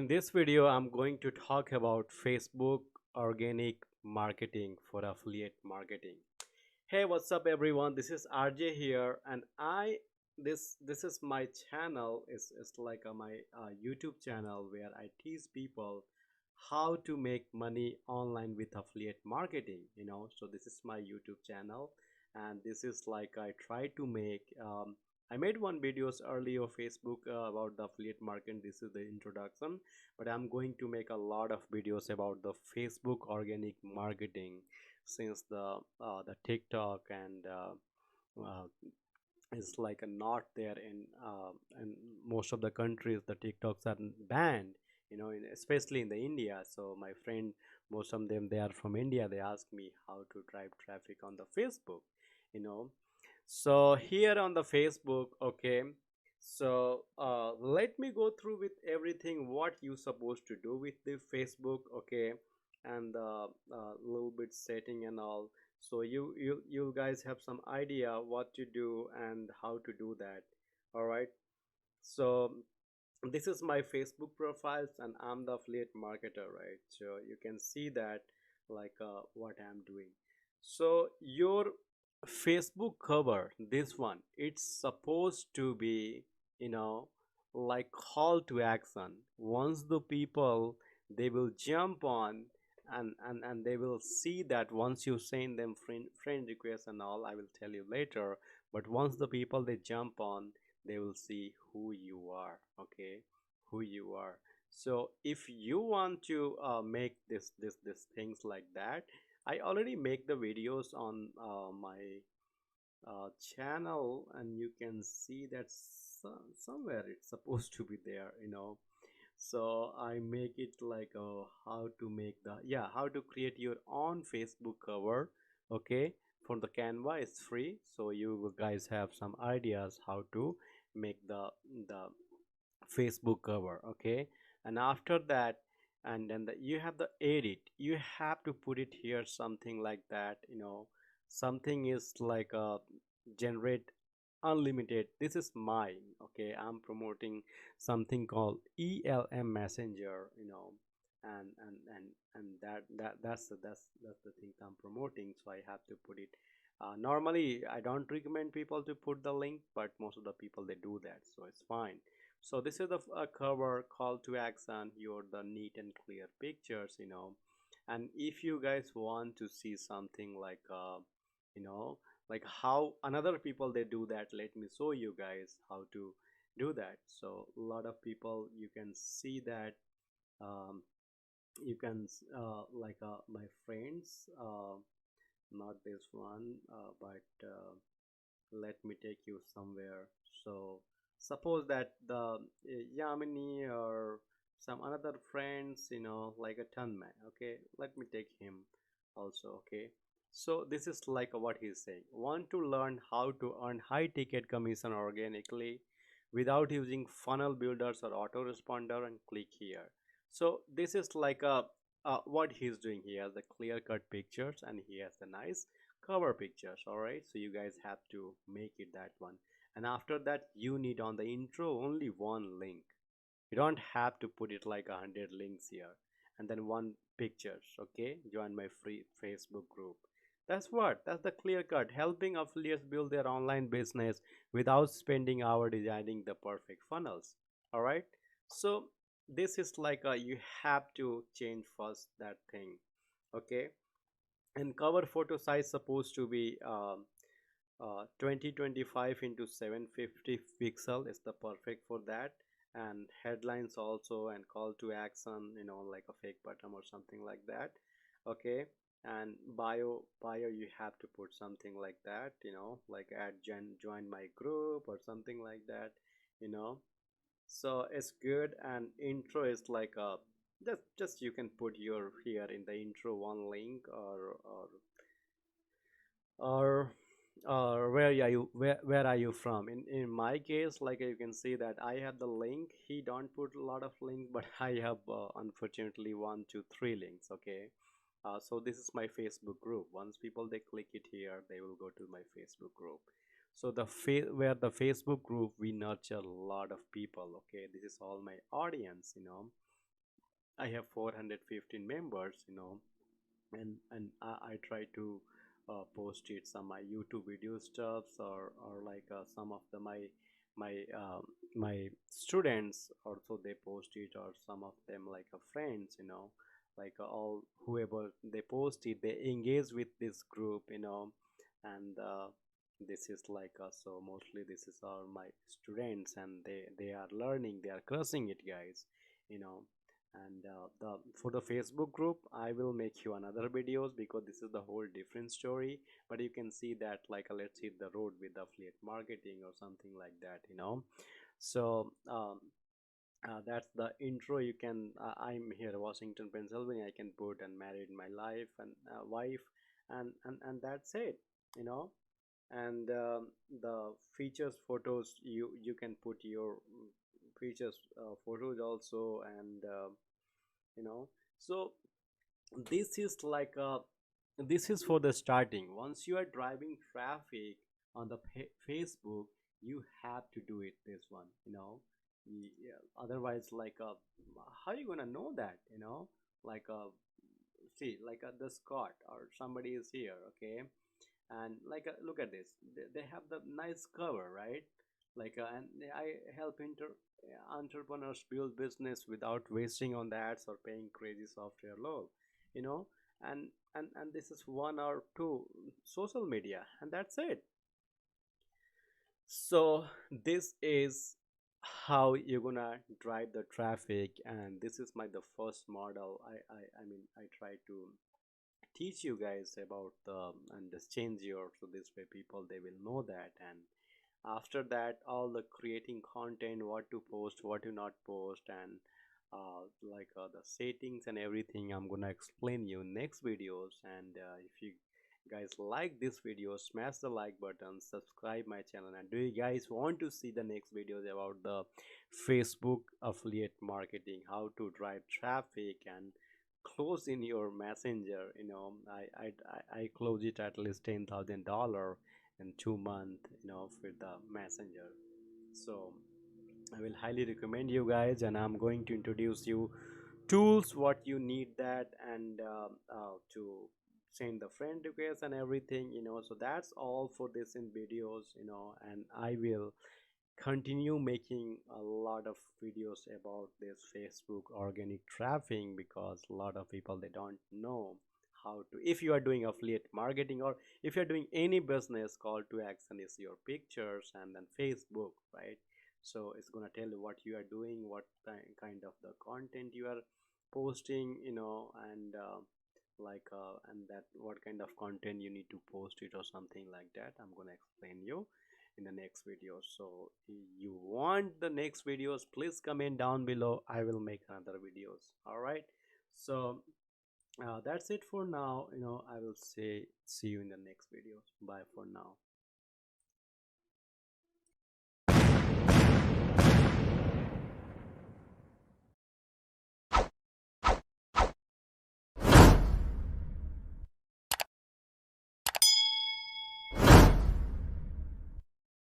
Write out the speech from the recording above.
In this video, I'm going to talk about Facebook organic marketing for affiliate marketing. Hey, what's up, everyone? This is RJ here, and this is my channel. It's like my YouTube channel where I teach people how to make money online with affiliate marketing. So this is my YouTube channel, and this is like I try to make. I made one videos earlier of Facebook about the affiliate marketing. This is the introduction, but I'm going to make a lot of videos about the Facebook organic marketing since the TikTok and uh, is like a not there in most of the countries. The TikToks are banned, especially in the India. So my friend, most of them, they are from India. They ask me how to drive traffic on the Facebook, you know. So here on the Facebook, okay. So let me go through with everything what you supposed to do with the Facebook, okay, and the little bit setting and all, so you guys have some idea what to do and how to do that. All right. So this is my Facebook profiles, and I'm the affiliate marketer, right? So you can see that, like what I'm doing. So your Facebook cover, this one, it's supposed to be, you know like call to action. Once the people, they will jump on, and they will see that once you send them friend requests and all, I will tell you later. But once the people, they jump on, they will see who you are, okay, who you are. So if you want to make this things like that, I already make the videos on my channel, and you can see that somewhere it's supposed to be there, so I make it like how to make the, yeah, how to create your own Facebook cover, okay. For the Canva, it's free, so you guys have some ideas how to make the Facebook cover, okay. And after that, and then you have the edit, you have to put it here something like that, something is like generate unlimited. This is mine, okay. I'm promoting something called ELM messenger, and that's the thing I'm promoting, so I have to put it. Normally I don't recommend people to put the link, but most of the people, they do that, so it's fine. So this is the cover, call to action, your the neat and clear pictures, and if you guys want to see something like you know like how another people they do that, let me show you guys how to do that. So a lot of people, you can see that, um, you can like my friends, not this one, but let me take you somewhere. So suppose that the Yamini or some another friends, like a ton man, okay, let me take him also, okay. So this is like what he's saying: want to learn how to earn high ticket commission organically without using funnel builders or autoresponder, and click here. So this is like a what he's doing. He has the clear cut pictures, and he has the nice cover pictures. All right, so you guys have to make it that one. And after that, you need on the intro only one link. You don't have to put it like 100 links here, and then one pictures, okay. Join my free Facebook group. That's the clear cut, helping affiliates build their online business without spending hours designing the perfect funnels. All right. So this is like you have to change first that thing, okay. And cover photo size supposed to be 2025 into 750 pixel is the perfect for that. And headlines also, and call to action, like a fake button or something like that, okay. And bio, you have to put something like that, like add join my group or something like that, you know so it's good. And intro is like a, just you can put your here in the intro one link, or where are you, where are you from. In my case, like you can see that I have the link. He don't put a lot of links, but I have unfortunately 1 2 3 links, okay. So this is my Facebook group. Once people they click it here, they will go to my Facebook group. So where the Facebook group, we nurture a lot of people, okay. This is all my audience, I have 415 members, and I try to post it some my YouTube video stuffs, or like some of the my students also they post it, or some of them like friends, like all whoever they post it, they engage with this group, and this is like so mostly this is all my students, and they are learning, they are crushing it, guys, you know and the for the Facebook group I will make you another videos, because this is the whole different story. But you can see that like let's hit the road with affiliate marketing or something like that, so that's the intro. You can I'm here Washington, Pennsylvania. I can put and married my life and wife, and that's it, you know and the features photos, you can put your features photos also, and you know so this is like this is for the starting. Once you are driving traffic on the Facebook, you have to do it this one, yeah, otherwise like how you gonna know that, like see like the Scott or somebody is here, okay, and like look at this, they have the nice cover, right? Like and I help entrepreneurs build business without wasting on the ads or paying crazy software load, you know and this is one or two social media, and that's it. So this is how you're gonna drive the traffic, and this is my the first model. I mean I try to teach you guys about the and this change your, so this way people they will know that. And after that, all the creating content, what to post, what to not post, and like the settings and everything, I'm gonna explain you next videos. And if you guys like this video, smash the like button, subscribe my channel. And do you guys want to see the next videos about the Facebook affiliate marketing, how to drive traffic and close in your messenger? I close it at least $10,000 in 2 months, with the messenger. So I will highly recommend you guys, and I'm going to introduce you tools what you need that, and to send the friend request and everything, so that's all for this in videos, and I will continue making a lot of videos about this Facebook organic traffic, because a lot of people they don't know how to. If you are doing affiliate marketing, or if you're doing any business, call to action is your pictures and then Facebook, right? So it's gonna tell you what you are doing, what kind of the content you are posting, and and that what kind of content you need to post it or something like that, I'm gonna explain you in the next video. So you want the next videos, please comment down below, I will make another videos. All right, so that's it for now. I will say see you in the next videos. Bye for now.